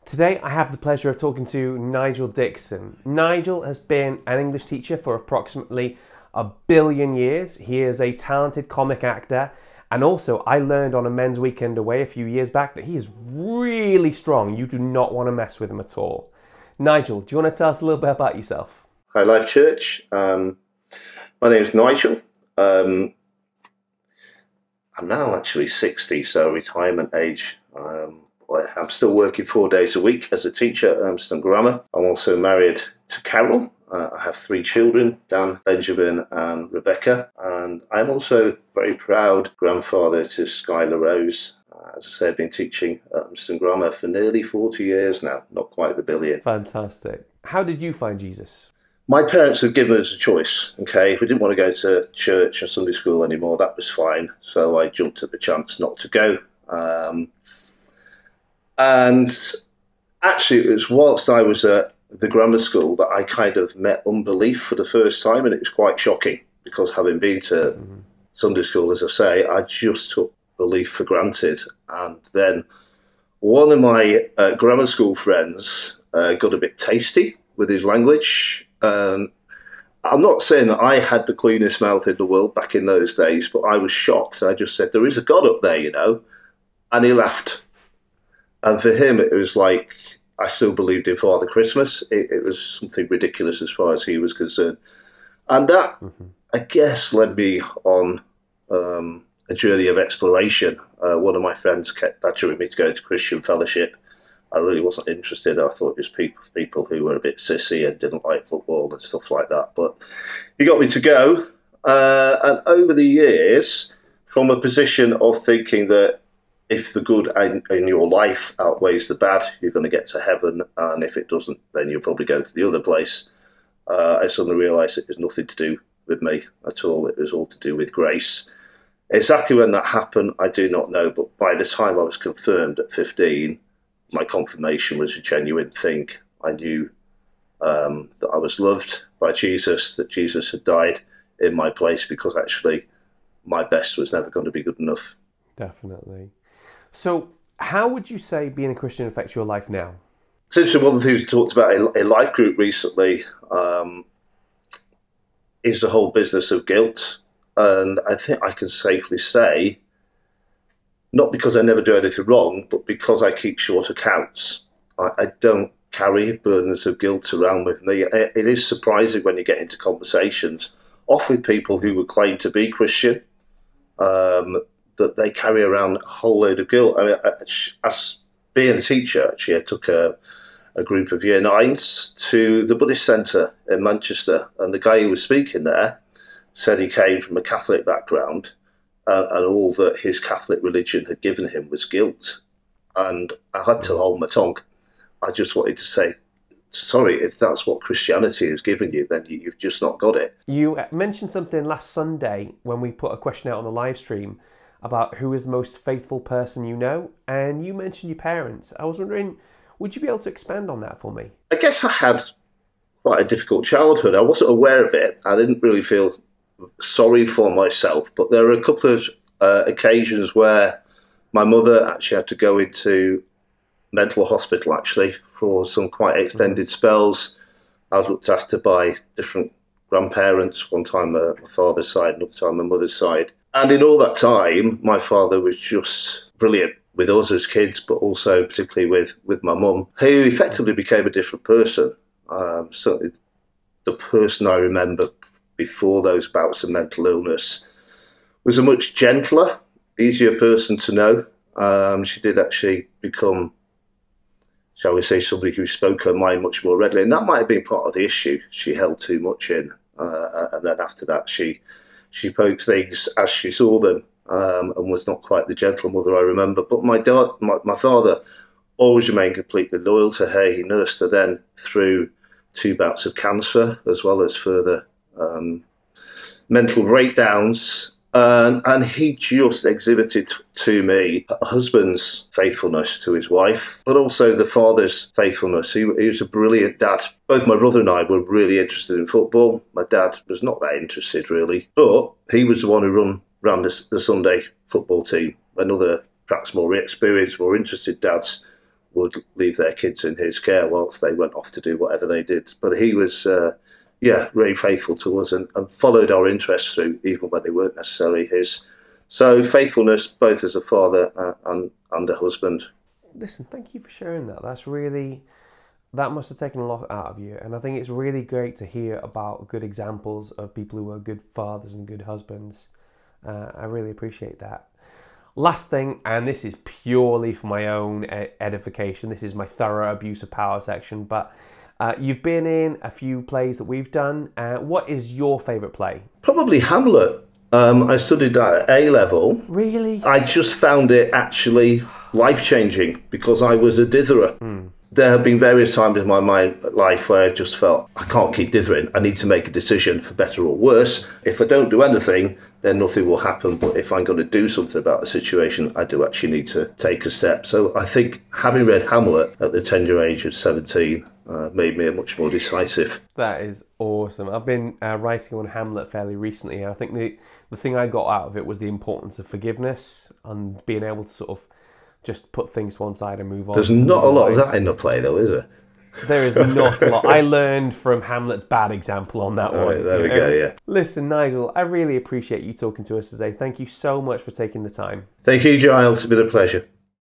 Today I have the pleasure of talking to Nigel Dickson. Nigel has been an English teacher for approximately 1 billion years. He is a talented comic actor, and also I learned on a men's weekend away a few years back that he is really strong. You do not want to mess with him at all. Nigel, do you want to tell us a little bit about yourself? Hi, Life Church. My name is Nigel. I'm now actually 60, so retirement age. I'm still working 4 days a week as a teacher at Amsterdam Grammar. I'm also married to Carol. I have 3 children, Dan, Benjamin and Rebecca. And I'm also very proud grandfather to Skylar Rose. As I say, I've been teaching at Amsterdam Grammar for nearly 40 years now, not quite the billion. Fantastic. How did you find Jesus? My parents had given us a choice, okay? If we didn't want to go to church or Sunday school anymore, that was fine. So I jumped at the chance not to go. And actually, it was whilst I was at the grammar school that I kind of met unbelief for the first time, and it was quite shocking because having been to Sunday school, as I say, I just took belief for granted. And then one of my grammar school friends got a bit tasty with his language. I'm not saying that I had the cleanest mouth in the world back in those days, but I was shocked. I just said, "There is a God up there, you know," and he laughed. And for him, it was like I still believed in Father Christmas. It was something ridiculous as far as he was concerned. And that, I guess, led me on a journey of exploration. One of my friends kept badgering me to go to Christian Fellowship. I really wasn't interested. I thought it was people who were a bit sissy and didn't like football and stuff like that. But he got me to go. And over the years, from a position of thinking that if the good in your life outweighs the bad, you're going to get to heaven. And if it doesn't, then you'll probably go to the other place. I suddenly realised it was nothing to do with me at all. It was all to do with grace. Exactly when that happened, I do not know. But by the time I was confirmed at 15, my confirmation was a genuine thing. I knew that I was loved by Jesus, that Jesus had died in my place because actually my best was never going to be good enough. Definitely. So how would you say being a Christian affects your life now? It's interesting, one of the things we talked about a life group recently is the whole business of guilt. And I think I can safely say, not because I never do anything wrong, but because I keep short accounts. I don't carry burdens of guilt around with me. It is surprising when you get into conversations, often with people who would claim to be Christian, that they carry around a whole load of guilt. I mean, as being a teacher, actually, I took a group of year 9s to the Buddhist Centre in Manchester, and the guy who was speaking there said he came from a Catholic background, and all that his Catholic religion had given him was guilt. And I had to hold my tongue. I just wanted to say, sorry, if that's what Christianity has given you, then you've just not got it. You mentioned something last Sunday when we put a question out on the live stream about who is the most faithful person you know, and you mentioned your parents. I was wondering, would you be able to expand on that for me? I guess I had quite a difficult childhood. I wasn't aware of it. I didn't really feel sorry for myself, but there were a couple of occasions where my mother actually had to go into mental hospital actually for some quite extended spells. I was looked after by different grandparents, one time my father's side, another time my mother's side. And in all that time, my father was just brilliant with us as kids, but also particularly with my mum, who effectively became a different person. Certainly the person I remember before those bouts of mental illness was a much gentler, easier person to know. She did actually become, shall we say, somebody who spoke her mind much more readily. And that might have been part of the issue. She held too much in. And then after that, she spoke things as she saw them, and was not quite the gentle mother I remember. But my father always remained completely loyal to her. He nursed her then through 2 bouts of cancer, as well as further mental breakdowns. And he just exhibited to me a husband's faithfulness to his wife, but also the father's faithfulness. He was a brilliant dad. Both my brother and I were really interested in football. My dad was not that interested, really, but he was the one who ran the Sunday football team. Another, perhaps more experienced, more interested dads would leave their kids in his care whilst they went off to do whatever they did. But he was, very faithful to us and followed our interests through, even when they weren't necessarily his. So faithfulness, both as a father and a husband. Listen, thank you for sharing that. That must have taken a lot out of you. And I think it's really great to hear about good examples of people who are good fathers and good husbands. I really appreciate that. Last thing, and this is purely for my own edification, this is my thorough abuse of power section, but you've been in a few plays that we've done. What is your favourite play? Probably Hamlet. I studied that at A level. Really? I just found it actually life-changing because I was a ditherer. There have been various times in my life where I just felt, I can't keep dithering. I need to make a decision for better or worse. If I don't do anything, then nothing will happen. But if I'm going to do something about the situation, I do actually need to take a step. So I think having read Hamlet at the tender age of 17 made me a much more decisive. That is awesome. I've been writing on Hamlet fairly recently, and I think the thing I got out of it was the importance of forgiveness and being able to sort of just put things to one side and move on. There's not a lot of that in the play, though, is there? There is not a lot. I learned from Hamlet's bad example on that one. Right, there we go, yeah. Listen, Nigel, I really appreciate you talking to us today. Thank you so much for taking the time. Thank you, Giles. It's been a pleasure.